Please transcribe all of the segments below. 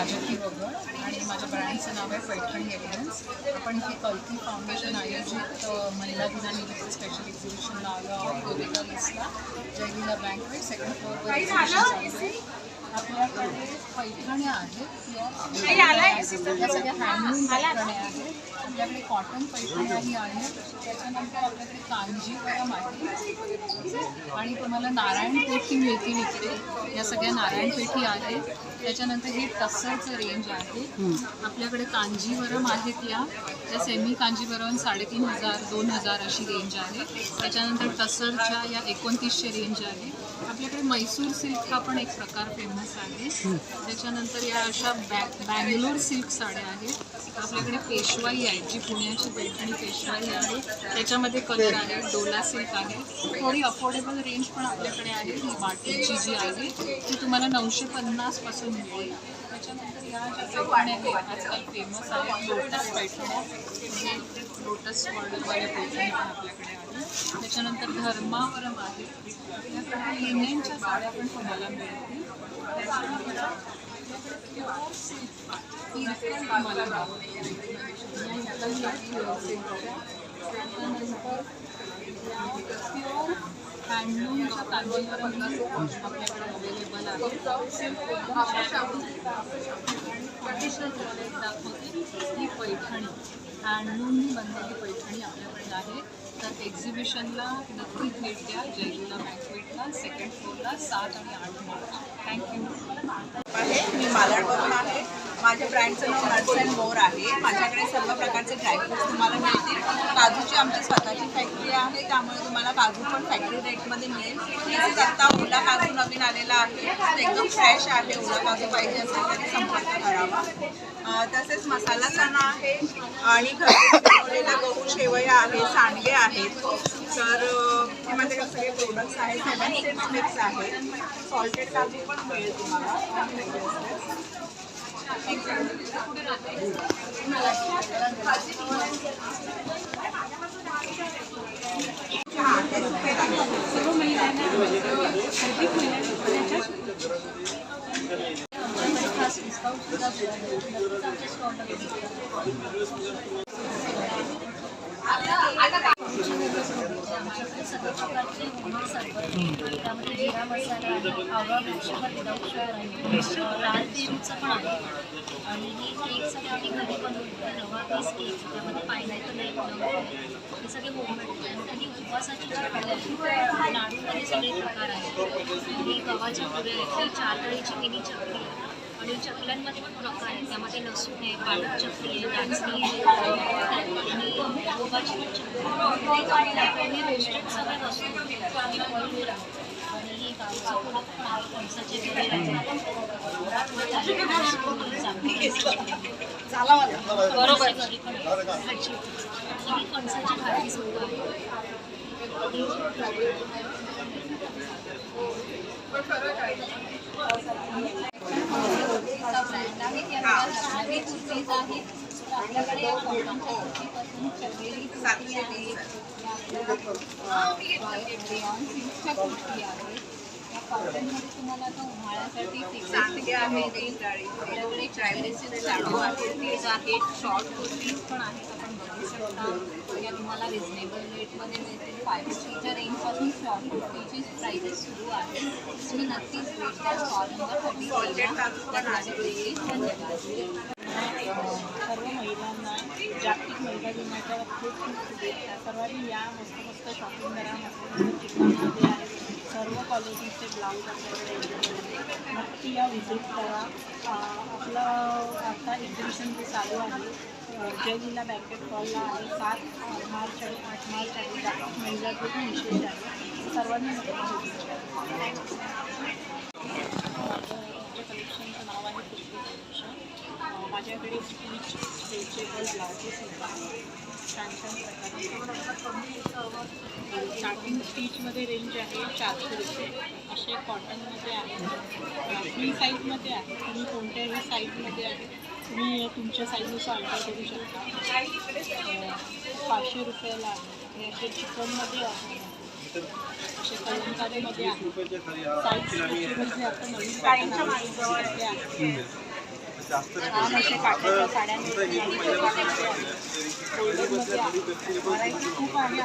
प्राजक्ती वगळ आणि माझ्या ब्रँडचं नाव आहे पैठणी एलिगन्स. आपण इथे कल्की फाउंडेशन आयोजित महिला दिनानिमित्त स्पेशल एक्झिबिशनला आलो आहोत. गोरेगाव ईस्टला जयलीला बँकवेट सेकंड फ्लोअरवर एक्झिबिशन चालू आहे. आपल्याकडे पैठण्या आहेत, या सगळ्या हँडलूम पैठण्या आहेत. आपल्याकडे कॉटन पैठण्याही आहेत. त्याच्यानंतर आपल्याकडे कांजीवरम आहे आणि तुम्हाला नारायणपेठी मिळतील इकडे. या सगळ्या नारायणपेठी आहेत. त्याच्यानंतर हे टसरचं रेंज आहे. आपल्याकडे कांजीवरम आहेत, या सेमी कांजीवरम 3500 2000 अशी रेंज आहे. त्याच्यानंतर टसरच्या या 2900 रेंज आहे. आपल्याकडे मैसूर सिल्क हा पण एक प्रकार फेमस आहे. त्याच्यानंतर या अशा बँगलोर सिल्क साड्या आहेत. आपल्याकडे पेशवाई आहे, जी पुण्याची पैठणी पेशवाई आहे. त्याच्यामध्ये कलर आहे. डोला सिल्क आहे. थोडी अफोर्डेबल रेंज पण आपल्याकडे आहे. ही बाटीची जी आहे ती तुम्हाला 950 पासून मिळेल. त्याच्यानंतर या ज्या पैठण्या आहेत आजकाल फेमस आहेत, लोटस पैठण्या, लोटस वर्डवाल्या पैठणी पण आपल्याकडे आहे. त्याच्यानंतर धर्मावरम आहे. आपल्याकडे लिनेनच्या साड्या पण तुम्हाला मिळतील. त्याच्यानंतर प्युअर सिल्क तुम्हाला प्युअर हँडलूमच्या कांजीवरम आपल्याकडे अवेलेबल आहे. दाखवते ही पैठणी हँडलूमनी बनलेली पैठणी आपल्याकडे आहे. तर एक्झिबिशनला नक्कीच भेट द्या. जयलीला बँकवेटला सेकंड फ्लोअरला 7 आणि 8 मार्च. थँक्यू. मी मालाडवरून आहे. माझ्या ब्रँडचं नाव नट्स अँड मोर आहे. माझ्याकडे सर्व प्रकारचे ड्रायफ्रूट्स तुम्हाला मिळतील. काजूची आमची स्वतःची फॅक्टरी आहे, त्यामुळे तुम्हाला काजू पण फॅक्टरी रेटमध्ये मिळेल. तसेच आत्ता ओला काजू नवीन आलेला आहे, तो एकदम फ्रेश आहे. ओला काजू पाहिजे असेल तरी संपर्क करावा. तसेच मसाला चणा आहे आणि घरगुती गहू शेवया आहे, सांडगे आहेत. तर हे माझ्याकडे सगळे प्रोडक्ट्स आहेत. 7 स्टेप्स मिक्स आहे. सॉल्टेड काजू पण मिळेल तुम्हाला. सर्व महिलांना खास डिस्काउंट सुद्धा सगळ्या प्रकारचे त्यामध्ये जिरा मसाला आहे, आवळा वृक्षभर विदाऊट शुगर आहे, लाल पेरूचं पण आहे. आणि ही केक सगळे आम्ही घरी बनवतो. रवा बेस केक, त्यामध्ये पायनॅपल आहे, हे सगळे होममेड. आणि उपवासाची जी फळे आहेत, लाडूमध्ये सगळे प्रकार आहेत. ही गव्हाच्या पुऱ्या आहेत, ही 4 तळीची मिनी चकली आहे. आणि चकल्यांमध्ये पण प्रकार आहेत. त्यामध्ये लसूण आहे, पालक चकली आहे, नाचणी आहे आणि गोबाची पण चकली. आपल्याकडे रोस्टेड सगळ्या वस्तू आणि फळफूल आहे. आणि ही गावचं प्रोडक्ट पण आहे, फणसाचे बिबे आहे. बरोबर भाजी ही फणसाची भाजी सुद्धा आहे. ब्रँड आहे, त्यामध्ये कुर्तीज आहेत. आपल्याकडे कुर्तीपासून चमेली कुर्ती आहे, सिल्कच्या कुर्ती आहे. या कॉटनमध्ये तुम्हाला आता उन्हाळ्यासाठी सांडगे आहेत. आपल्याकडे चायनीज लाडू आहेत, शॉर्ट कुर्तीज पण आहेत. आपण बघू शकता. या तुम्हाला रिजनेबल रेटमध्ये मिळतील. 550च्या रेंजपासून शॉर्ट कुर्तीची प्राइसेस सुरू आहेत. तुम्ही नक्कीच भेट द्या. Stall number 30. सर्व महिलांना जागतिक महिला दिनाच्या खूप खूप शुभेच्छा. सर्वांनी या मस्त शॉपिंग करा. मस्त चिकनमध्ये आहे, सर्व क्वालिटीचे ब्लाऊज आपल्याकडे नक्की या व्हिजिट करा. आपलं आता एक्झिबिशन जे चालू आहे जयलीला बँकेट हॉलला आहे. 7 मार्च आणि 8 मार्च आहे. जागतिक महिला दिन विशेष आहे. सर्वांनी नक्की कलेक्शनचं नाव आहे कलेक्शन. माझ्याकडे स्ट्रेचेबल ब्लाउजेस आहेत. छान प्रकारे स्टार्टिंग स्टिचमध्ये रेंज आहे 400 रुपये. असे कॉटनमध्ये आहे, फ्री साईजमध्ये आहे. तुम्ही कोणत्याही साईजमध्ये आहे, तुम्ही तुमच्या साईजनुसार ऑर्डर करू शकता. 500 रुपयाला आहे. हे असे चिकनमध्ये आहे, असे कलंकारीमध्ये आहे. साईज स्ट्रेचेबल जे आता नवीन आहे जास्त रेट छान असे काठाच्या साड्या होते. हे पण पहिल्यापासून व्हरायटी खूप आहे.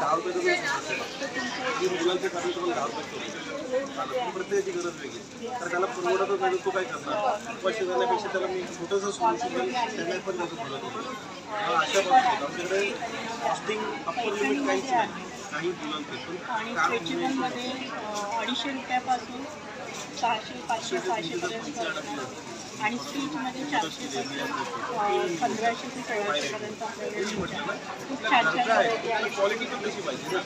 मुलांचे खाते तुम्हाला 10 रुपये प्रत्येकाची गरज वेगळी तर त्याला परवडतच नाही तो काय करणार पैसे जाण्यापेक्षा त्याला मी छोटंसं सोल्युशन त्यांना पण त्याचं बोलत होतो. अशा बाबतीत आमच्याकडे कॉस्टिंग अप्पर लिमिट काहीच नाही काही मुलांचे आणि पण स्ट्रेचेबलमध्ये 250 रुपयापासून 600, 500, 600 पर्यंत आणि स्टीचमध्ये 400 पासून 1500 ते 1600 पर्यंत आपल्याकडे खूप छान छान व्हरायटी आहे. क्वालिटी पण तशी पाहिजे ना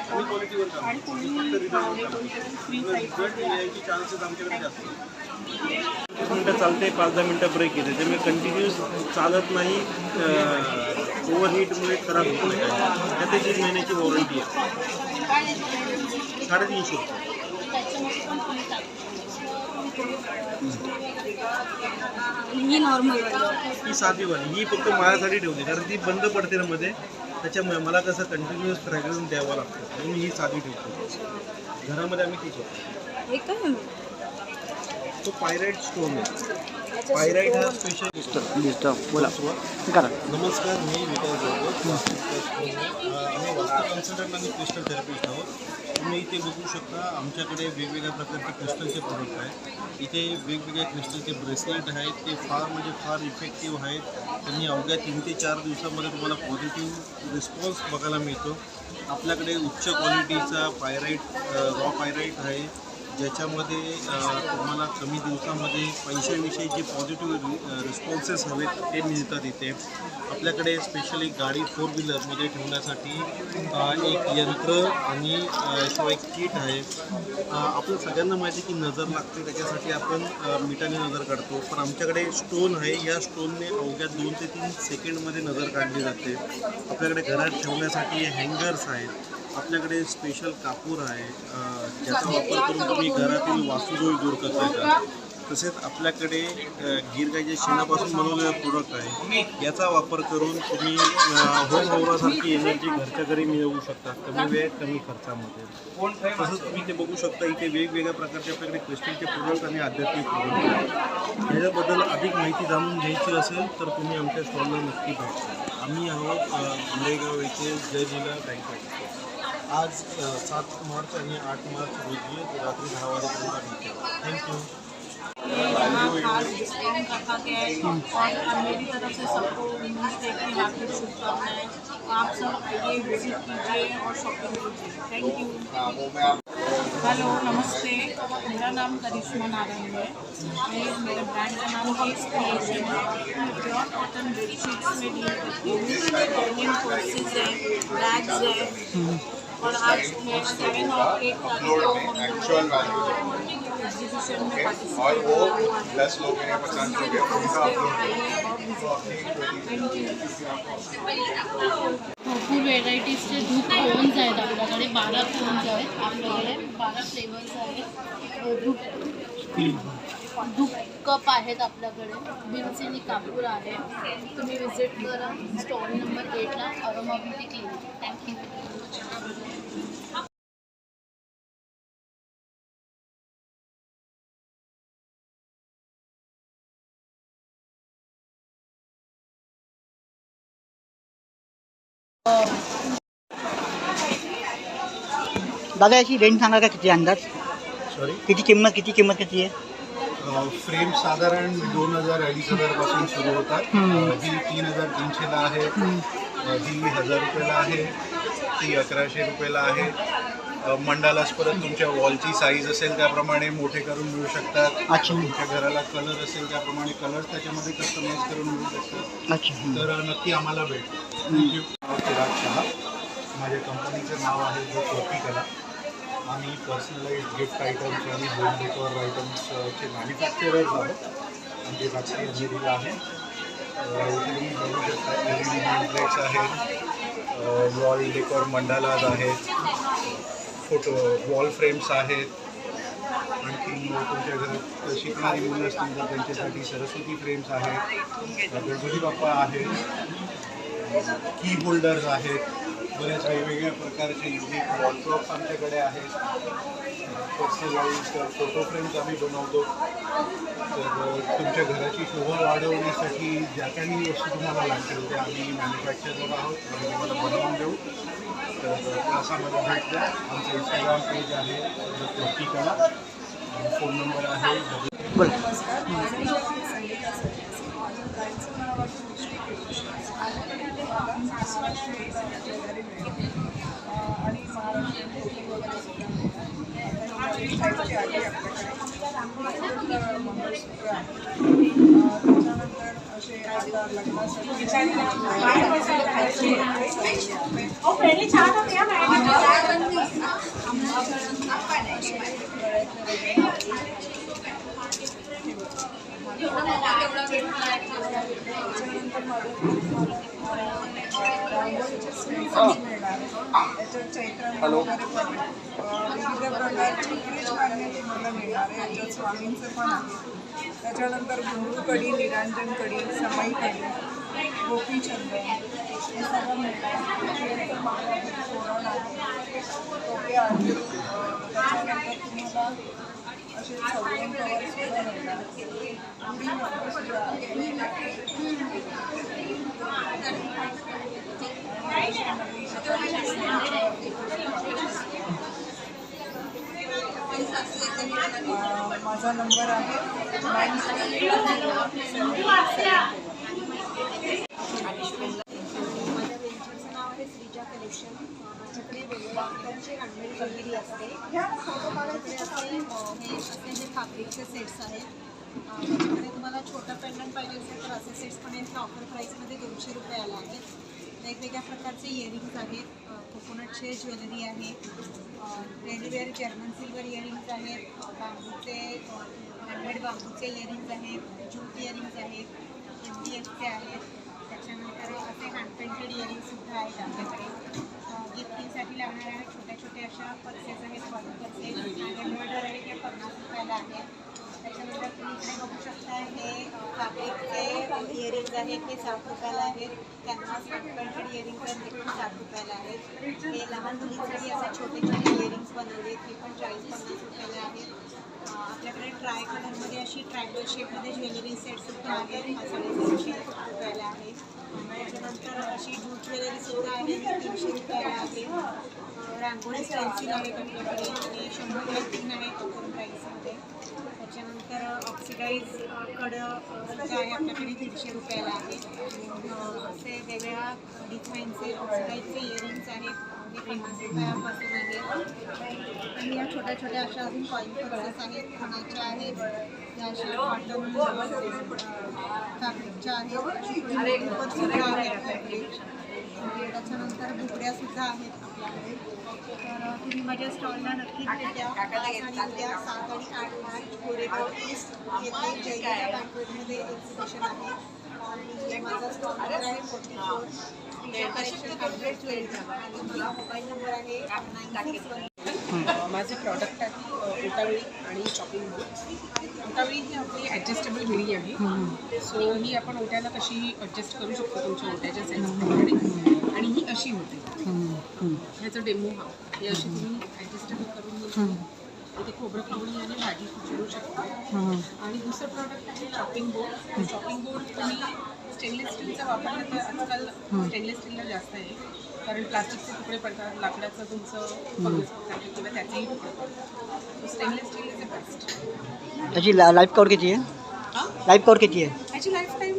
आणि क्वालिटीवर काम आणि कोणी हे करून फ्री साईजमध्ये आहे. यायची चान्सेस आमच्याकडे जास्त आहेत. 5 मिनटं चालते 5-10 मिनटं ब्रेक येते त्यामुळे कंटिन्यूस चालत नाही. ओव्हरहीटमुळे खराब होत नाही त्यात 1 महिन्याची वॉरंटी आहे. 350 रुपये. ही नॉर्मल ही साधीवाली ही फक्त माझ्यासाठी ठेवली कारण ती बंद पडते ना मध्ये त्याच्यामुळे मला कसं कंटिन्युअस फ्रॅग्रन्स द्यावा लागतो म्हणून मी ही साधी ठेवतो. घरामध्ये आम्ही तीच होतो. हे काय तो पायराईट स्टोन आहे. पायराईट हा स्पेशल बोला करा. नमस्कार मी विकास जाधव आम्ही वास्तू कन्सल्टंट आणि क्रिस्टल थेरपिस्ट आहोत. तुम्ही इथे बघू शकता आमच्याकडे वेगवेगळ्या प्रकारचे क्रिस्टलचे प्रोडक्ट आहेत. इथे वेगवेगळे क्रिस्टलचे ब्रेसलेट आहेत ते फार इफेक्टिव्ह आहेत. त्यांनी अवघ्या 3 ते 4 दिवसामध्ये तुम्हाला पॉझिटिव्ह रिस्पॉन्स बघायला मिळतो. आपल्याकडे उच्च क्वालिटीचा रॉ पायराईट आहे ज्याच्यामध्ये तुम्हाला कमी दिवसामध्ये पैशाविषयी जे पॉझिटिव्ह रिस्पॉन्सेस हवेत ते मिळतात इथे. आपल्याकडे स्पेशली गाडी 4 व्हीलरमध्ये ठेवण्यासाठी एक यंत्र आणि शिवाय किट आहे. आपल्या सगळ्यांना माहिती की नजर लागते त्याच्यासाठी आपण मिठाने नजर काढतो पण आमच्याकडे स्टोन आहे. या स्टोनने अवघ्या 2 ते 3 सेकंडमध्ये नजर काढली जाते. आपल्याकडे घरात ठेवण्यासाठी हँगर्स आहेत. आपल्याकडे स्पेशल कापूर आहे ज्याचा वापर करून तुम्ही घरातील वास्तुदोष दूर करता येतात. तसेच आपल्याकडे गीर गाईच्या शेणापासून बनवलेला प्रोडक्ट आहे याचा वापर करून तुम्ही होम औरासारखी एनर्जी घरच्या घरी मिळवू शकता कमी वेळ कमी खर्चामध्ये. तसंच तुम्ही ते बघू शकता इथे वेगवेगळ्या प्रकारचे आपल्याकडे क्रिस्टलचे प्रोडक्ट आणि आध्यात्मिक प्रोडक्ट आहेत. ह्याच्याबद्दल अधिक माहिती जाणून घ्यायची असेल तर तुम्ही आमच्या स्टॉलला नक्की भेटा. आम्ही आहोत गोरेगाव येथे जय जिल्हा बँकेत. आज 7 मार्च आणि 8 मार्च रोजी रात्री 10 वाजेपर्यंत भेटेल. थँक्यू. यहाँ खास डिस्काउंट रखा गया है और मेरी तरफ से सबको वुमेंस डे की हार्दिक शुभकामनाएं. आप सब आइए विजिट कीजिए और शॉपिंग कीजिए. Thank you. हेलो नमस्ते. मेरा नाम करिश्मा नारायण है. मेरे ब्रांड का नाम केस क्रिएशन है. मैं प्योर कॉटन बेडशीट्स में डील करती हूँ. डेनिम पर्सेस है, बैग्स है और आज 7 और 8 तारीख को हम एग्जीबिशन में पार्टिसिपेट भरपूर व्हेरायटीजचे धूप कोन्स आहेत आपल्याकडे. 12 कोन्स आहेत आपल्याकडे. 12 फ्लेवर्स आहेत. धूप कप आहेत आपल्याकडे. बिनसिनी कापूर आहे. तुम्ही विजिट करा स्टॉल नंबर 8ला अरोमा ब्युटी क्लिनिक. थँक्यू. दादा याची रेंज सांगा का किती अंदाज सॉरी किती किंमत किती आहे. फ्रेम साधारण 2000-2500 पासून सुरू होतात. ही 3300ला आहे. ही 1000 रुपयाला आहे. ती 1100 रुपयाला आहे. मंडालाच परत तुमच्या वॉलची साईज असेल त्याप्रमाणे मोठे करून मिळू शकतात. अच्छा तुमच्या घराला कलर असेल त्याप्रमाणे कलर त्याच्यामध्ये कस्टमाइज करून मिळू शकतात. अच्छा. तर नक्की आम्हाला भेट. थँक्यू. चिराग शहा माझ्या कंपनीचं नाव आहे जो कॉपी कला. आम्ही पर्सनलाइज गिफ्ट आयटम्स आणि होम डेकोर आयटम्सचे मॅन्युफॅक्चरर्स आहोत. आमची फॅक्टरी अंधेरीला आहे. इथे तुम्ही बघू शकता LED नेमप्लेट्स आहेत. वॉल डेकोर मंडालाज आहेत. फोटो वॉल फ्रेम्स आहेत. आणखी तुमच्या घरात शिकणारी मुलं असतील तर त्यांच्यासाठी सरस्वती फ्रेम्स आहेत. गणपती बाप्पा आहेत. की होल्डर्स आहेत. बऱ्याच वेगवेगळ्या प्रकारचे युनिक वॉलप्रॉप्स आमच्याकडे आहेत. पर्सनलाइज्ड फोटो फ्रेम्स आम्ही बनवतो. तर तुमच्या घराची शोभा वाढवण्यासाठी ज्या काही वस्तू तुम्हाला लागतील त्या आम्ही मॅन्युफॅक्चरर आहोत आणि तुम्हाला बनवून देऊ. तर क्लासामध्ये भेट द्या. आमचं इंस्टाग्राम पेज आहे कला. फोन नंबर आहे. नमस्कार, माझं नाव आहे संगीता सत्यासी. माझ्या ब्रँडचं नाव आहे दृष्टी क्रिएशन्स. माझ्याकडे तुम्हाला महाराष्ट्रीयन ज्वेलरी मिळेल आणि महाराष्ट्रीयन फोटो वगैरे सुद्धा मिळतात. टाईपची आहे आपल्याकडे. मंगळसूत्र आहे. त्याच्यानंतर असे आता लग्नासाठी रांगोळीचे स्वीट्स मिळणार. याच्यात चैत्र वगैरे पण विविध प्रकारची फ्रीज मागणी तुम्हाला मिळणार आहे. याच्यात स्वामींचं पण आहे. त्याच्यानंतर घुंगरू कढी, निरांजन कढी, समाई कढी, गोपीचंद हे सगळं मिळणार. तोरण आहे, टोपे आहे. त्याच्यानंतर तुम्हाला असे चौकोन कवर सुद्धा मिळणार. उडी सुद्धा आहे. माझा नंबर आहे 978. माझ्या वेंचरचं नाव आहे श्रीजा कलेक्शन. माझ्याकडे वेगवेगळ्या प्रकारचे हँडमेड ज्वेलरी असते. माझ्याकडे असे जे फॅब्रिकचे सेट्स आहेत. त्याच्याकडे तुम्हाला छोटा पेंडंट पाहिजे असेल तर असे सेट्स पण आहेत. ऑफर प्राईसमध्ये 200 रुपयाला आहेत. वेगवेगळ्या प्रकारचे इयरिंग्स आहेत. कोकोनटचे ज्वेलरी आहे. रेडीवेअर जर्मन सिल्वर इयरिंग्स आहेत. बांबूचे हँडमेड बांबूचे इयरिंग्स आहेत. जूट इयरिंग्स आहेत. MDFचे आहेत. त्याच्यानंतर असे हँड पेंटेड इयरिंग्ससुद्धा आहेत आपल्याकडे. गिफ्टिंगसाठी लागणाऱ्या छोट्या छोट्या अशा पर्सेस आहेत. कॉटन पर्सेस एम्ब्रॉयडर आहे ते 50 रुपयाला आहे. त्याच्यानंतर तुम्ही इकडे बघू शकता हे फॅब्रिकचे इयरिंग्स आहेत. हे 60 रुपयाला आहेत. कॅनव्हास हँड पेंटेड इयरिंग्स आहेत. ते पण 60 रुपयाला आहेत. हे लहान मुलींसाठी असे छोटे छोटे इयरिंग्स बनवले ते पण 40-50 रुपयाला आहेत. आपल्याकडे ट्राय कलरमध्ये अशी ट्रायंगल शेपमध्ये ज्वेलरी सेटसुद्धा आहेत. हा 350 रुपयाला आहे. त्याच्यानंतर अशी जूट ज्वेलरीसुद्धा आहे. 300 रुपयाला आहे. रांगोळी स्टेन्सिल आहेत आपल्याकडे. हे 100 3 आहेत ऑफर प्राईसमध्ये. त्याच्यानंतर ऑक्सिडाईज कडं सुद्धा आहे आपल्याकडे 150 रुपयाला आहे. असे वेगवेगळ्या डिझाईनचे ऑक्सिडाईजचे इयरिंग्स आहेत. हे 50 रुपयापासून आहेत. आणि या छोट्या छोट्या अशा अजून कॉइन पर्सेस आहेत. खाण्याच्या आहेत. त्या अशा कॉटन फॅब्रिकच्या आहेत. सुद्धा आहेत आपल्याकडे. त्याच्यानंतर बुकड्यासुद्धा आहेत आपल्याकडे. तर तुम्ही माझ्या स्टॉलला नक्कीच भेट द्या. आणि उद्या 7 आणि 8 मार्च कोरेगाव ईस्ट येथे जयगीता बँकवेटमध्ये एक्झिबिशन आहे. आणि माझा स्टॉल नंबर आहे 44. कलेक्शन 112 आणि माझा मोबाईल नंबर आहे 961. माझे प्रॉडक्ट आहे ओटावळी आणि चॉपिंग बोर्ड. ओटावळी ही आपली ॲडजस्टेबल घडी आहे. सो ही आपण ओट्याला कशी ॲडजस्ट करू शकतो तुमच्या ओट्याच्या साईजप्रमाणे. आणि ही अशी होते. ह्याचं डेमो हा. हे अशी तुम्ही ॲडजस्टेबल करून घेऊ शकता. इथे खोबरं खावणी आणि भाजी चिरू शकतो. आणि दुसरं प्रॉडक्ट आहे चॉपिंग बोर्ड. चॉपिंग बोर्ड तुम्ही स्टेनलेस स्टीलचा वापर तर आजकाल स्टेनलेस स्टीलला जास्त आहे. कारण प्लास्टिकचे तुकडे पडतात. लाकडाचं तुमचं फंगस पडतात किंवा त्याचेही तुकडे पडतात. Stainless steel is the best. त्याची लाईफ कवर किती आहे? लाईफ कवर किती आहे? याची लाईफ टाईम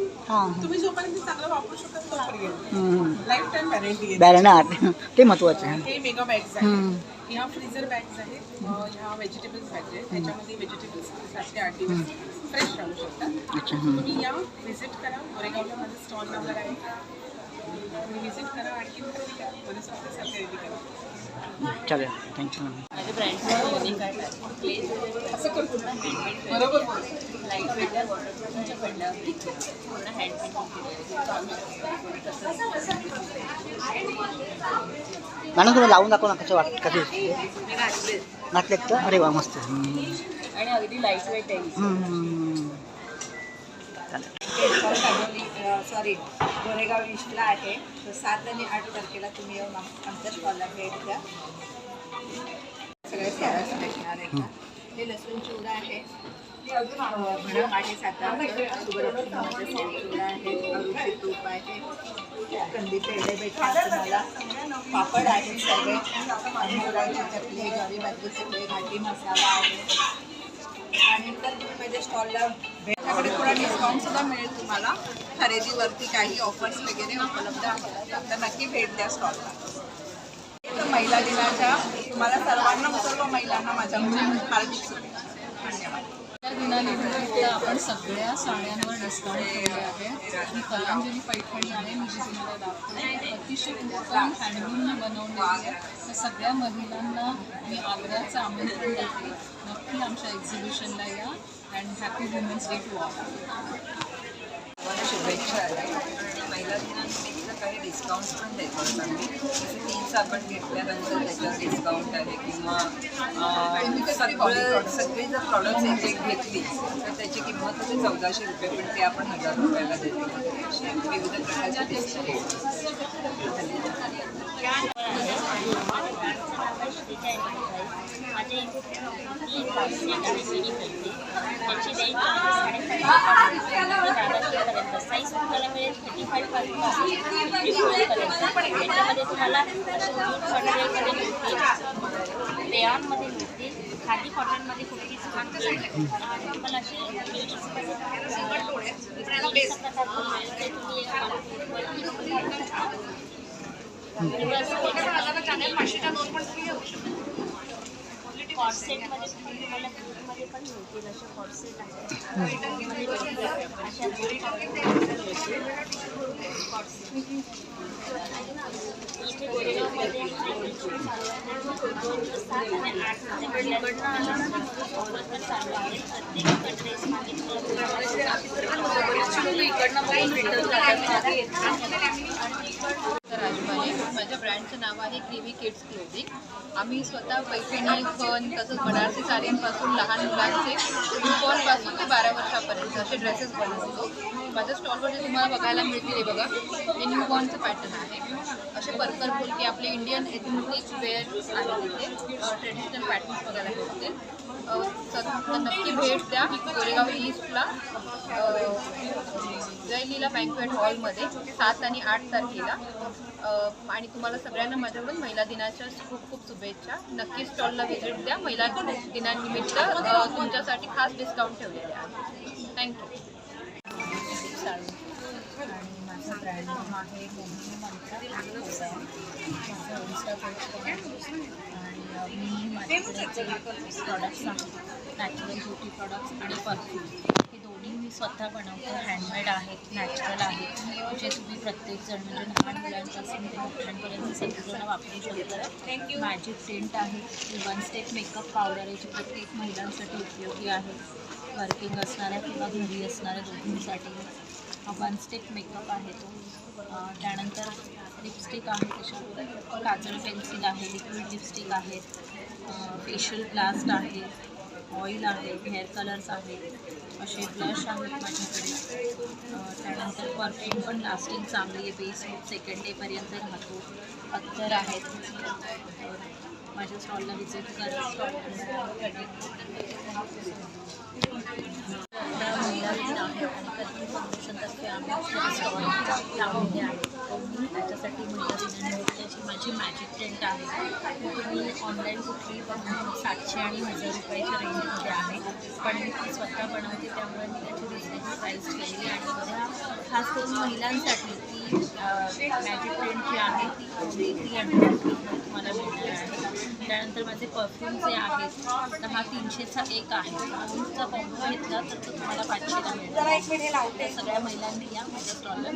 तुम्ही जोपर्यंत चांगलं वापरू शकता तोपर्यंत लाईफ टाईम वॅरंटी आहे. बॅरणार ते महत्त्वाचं आहे. हे मेगा बॅग्स आहेत. ह्या फ्रीझर बॅग्स आहेत. ह्या व्हेजिटेबल्स बॅग्स आहेत. त्याच्यामध्ये व्हेजिटेबल्स 7 ते 8 दिवस फ्रेश राहू शकतात. तुम्ही या व्हिजिट करा. कोरेगावला माझं स्टॉल नंबर आहे. तुम्ही व्हिजिट करा. आणखी खरेदी करा. मला स्वतः खरेदी करा. चालेल. Thank you ma'am. माझ्या ब्रँडचं युनिक आहे. असं करतो ना बरोबर. लाईट वेटला वॉटरप्रूफच्या पडल्यावरती पूर्ण हँड मॅडम तुम्ही लावून दाखव ना कसं वाटतं. कधी मी घातले घातलेत का? अरे वा मस्त. आणि अगदी लाईट वेट आहे. चालेल. हेअरफॉल सॉरी गोरेगाव ईस्टला आहे. तर 7 आणि 8 तारखेला तुम्ही येऊन आमच्या स्टॉलला भेट द्या. सगळे सॅलड्स भेटणार आहेत. हे लसूण चिवडा आहे, भडंग आहे, सातारचं सुबरक्षणामध्ये सेल चिवडा आहे, अरुची तूप आहे, कंदी पेढे भेटणार तुम्हाला, पापड आहेत सगळे, मुगाची चकली, ज्वारी बाजरी चकली, घाटी मसाला आहे. आणि तर तुम्ही माझ्या स्टॉलला भेटाकडे थोडा डिस्काउंटसुद्धा मिळेल तुम्हाला. खरेदीवरती काही ऑफर्स वगैरे उपलब्ध आहेत. आता नक्की भेट द्या स्टॉलला. तर महिला दिनाच्या तुम्हाला सर्व महिलांना माझ्या हार्दिक शुभेच्छा. धन्यवाद. त्या दिनानिमित्त आपण सगळ्या साड्यांवर डिस्काउंट ठेवले आहे. ही कलांजली पैठणी आहे, मी जी तुम्हाला दाखवते. अतिशय उत्तम हँडलूमने बनवलेली आहे. तर सगळ्या महिलांना मी आग्रहाचं आमंत्रण देते, नक्की आमच्या एक्झिबिशनला या. And happy women's day to all. मला शुभेच्छा आहे. महिला दिनानिमित्त काही डिस्काउंट्स पण देतो आम्ही. जसे 3 साबण घेतल्यानंतर त्याच्यावर डिस्काउंट आहे, किंवा सगळे जर प्रॉडक्ट्स एक घेतली तर त्याची किंमत होते 1400 रुपये, पण ते आपण 1000 रुपयाला देतो. असे विविध प्रकारचे डिस्काउंट. साईज तुम्हाला मिळेल 35 पासून 54पर्यंत. त्याच्यामध्ये तुम्हाला मटेरियलमध्ये मिळतील, रेयॉनमध्ये मिळतील, खादी कॉटनमध्ये कुर्तीज मिळतील, तुम्हाला असे कॉर्सेटमध्ये तुम्हाला मध्ये पण मिळतील. असे कॉर्सेट आहेत, अशा इथे गोरेगावमध्ये 7 आणि 8 चालू आहे. प्रत्येक ड्रेस राजमाने. माझ्या ब्रँडचं नाव आहे क्रीमी किड्स क्लोथिंग. आम्ही स्वतः पैठणी, खण, तसंच बनारसी साडींपासून लहान मुलांचे न्यूबॉर्नपासून ते 12 वर्षापर्यंत असे ड्रेसेस बनवतो. माझ्या स्टॉलवर जे तुम्हाला बघायला मिळतील हे बघा, हे न्यूबॉर्नचं पॅटर्न आहे. असे पर्पल फुलके आपले इंडियन एथनिक वेअर आहे, तिथे ट्रेडिशनल पॅटर्न्स बघायला मिळतील. नक्की भेट द्या गोरेगाव ईस्टला जय लीला बँक्वेट हॉलमध्ये 7 आणि 8 तारखेला. आणि तुम्हाला सगळ्यांना माझ्याकडून महिला दिनाच्या खूप खूप शुभेच्छा. नक्की स्टॉलला व्हिजिट द्या. महिला दिनानिमित्त तुमच्यासाठी खास डिस्काउंट ठेवलेले आहे. थँक्यू. आणि माझं ब्रँड नेम आहे मोहिनी मंत्रा. माझं इन्स्टा पेज आणि मी माझ्याकडे प्रॉडक्ट्स आहेत, नॅचरल ब्युटी प्रॉडक्ट्स आणि परफ्यूम. हे दोन्ही मी स्वतः बनवते. हँडमेड आहेत, नॅचरल आहेत, जे तुम्ही प्रत्येकजण म्हणजे लहान मुलांपासून ते मोठ्यांपर्यंत सगळेजण वापरू शकतात. मॅजिक टेंट आहे, 1 स्टेप मेकअप पावडर आहे, जी प्रत्येक महिलांसाठी उपयोगी आहे, वर्किंग असणाऱ्या किंवा घरी असणाऱ्या दोघींसाठी. 1 स्टेप मेकअप आहे तो. त्यानंतर लिपस्टिक आहे, त्याच्यावर काजल पेन्सिल आहे, लिक्विड लिपस्टिक आहेत, फेशियल ब्लास्ट आहे, ऑइल आहे, हेअर कलर्स आहेत, असे ब्लश आहेत माझ्याकडे. त्यानंतर परफ्यूम पण लास्टिंग चांगली आहे, बेस 2nd डेपर्यंत राहतो. अत्तर आहेत. माझ्या स्टॉलला व्हिजिट करा. महिला दिन आहे आणि कधी फाउंडेशनतर्फे आम्ही स्टॉल लावलेले आहे. त्याच्यासाठी महिला दिनानिमित्ताची माझी मॅजिक टेंट आहे. तुम्ही ऑनलाईन कुठलीही बनवून 700 आणि 1000 रुपयाच्या रेंजमध्ये आहे, पण मी ती स्वतः बनवते, त्यामुळे मी त्याची रिजनेबल प्राईस केलेली. आणि उद्या खास करून महिलांसाठी ती मॅजिक टेंट जी आहे ती 300 रुपये तुम्हाला मिळणार आहे. त्यानंतर माझे परफ्यूम जे आहेत तर हा 300चा एक आहे. परफ्यूमचा कॉम्बो घेतला तर तो तुम्हाला 500ला मिळतो. त्या सगळ्या महिलांनी या माझ्या स्टॉलला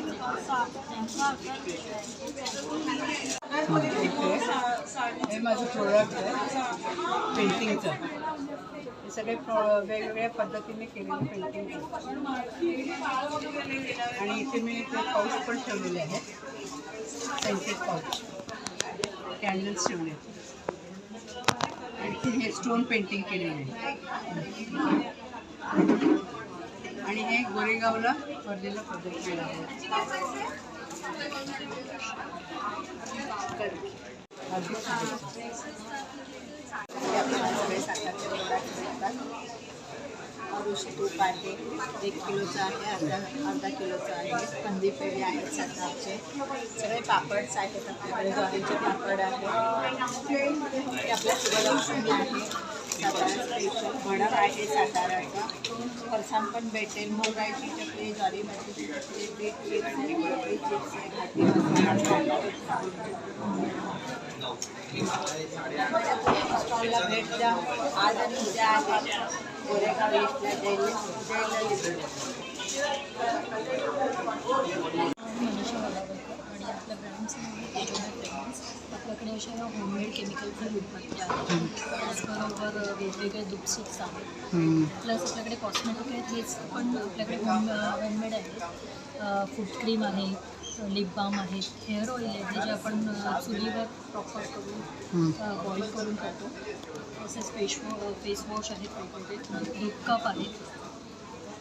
हे माझं प्रोडक्ट आहे पेंटिंगचं. हे सगळे वेगवेगळ्या पद्धतीने केलेलं पेंटिंग आणि इथे मी ते पाऊच पण ठेवलेले आहेत, सेंटेड पाऊच, कॅन्डल्स ठेवले आणि हे स्टोन पेंटिंग केलेली आहे. आणि हे गोरेगावला भरलेलं प्रोजेक्ट आहे. हे आपल्याकडे साखरचे प्रोडक्ट भेटतात. अरुशी तूप आहे, 1 किलोचं आहे, अर्धा किलोचं आहे. कंदी पेढे आहेत सातारचे. सगळे पापड्स आहेत आपल्याकडे. ज्वारीचे पापड आहे. हे आपल्या शिवलक्ष्मी आहे, सातारा स्पेशल. भडक आहे साताराचा. फरसाण पण भेटेल. मोगऱ्याची चकली, ज्वारी भाजीची चकली, बीट चिप्स आहे, कोळंबी चिप्स आहे, घाटी मसाला. स्टॉलला भेट द्या. आज आणि उद्या आहे गोरेगाव ईस्टला जयला मनीषा वडावकर आणि आपल्या ब्रँडचं नाव आहे तेजोमय फ्रेग्रन्स. आपल्याकडे अशा ह्या होममेड केमिकलच्या उदबत्ती आहेत. त्याचबरोबर वेगवेगळे दुपसिक्स आहेत. प्लस आपल्याकडे कॉस्मेटिक आहेत, हेच पण आपल्याकडे होममेड आहेत. फूड क्रीम आहे, लिप बाम आहेत, हेअर ऑइल आहे जे आपण चुलीवर प्रॉपर करून बॉईल करून करतो. तसेच फेस वॉश आहेत वेगवेगळे. दूध कप आहेत.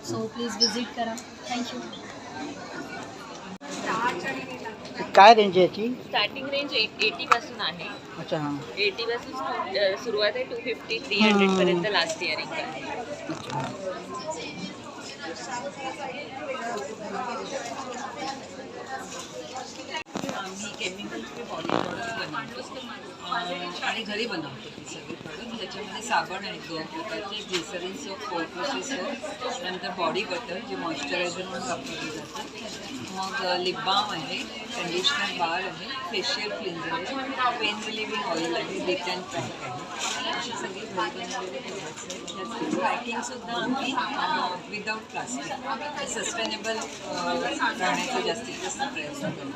सो प्लीज विजिट करा. थँक्यू. काय रेंज आहे याची? स्टार्टिंग रेंज 80 पासून आहे. अच्छा हां. 80 पासून सुरुवात आहे. 250, 300 पर्यंत लास्ट इयरिंग आहे. आम्ही केमिकल फ्री बॉडी प्रोडक्ट बनवतो आणि घरी बनवतो ती सगळी प्रोडक्ट. त्याच्यामध्ये साबण आहेत 2 प्रकारचे, ग्लिसरीन सोप, कोल्ड सोप, नंतर बॉडी बटर जे मॉइश्चरायझर म्हणून वापरले जाते. मग लिप बाम आहे, कंडिशनर बार आहे, फेशियल क्लिन्झर आहे, पेन रिलिव्हिंग ऑइल आहे, डिट अँड पॅक आहे. अशी सगळी घरी बनवलेली प्रोडक्ट्स आहेत. त्याची पॅकिंगसुद्धा आम्ही विदाऊट प्लास्टिक सस्टेनेबल राहण्याचा जास्तीत जास्त प्रयत्न करतो.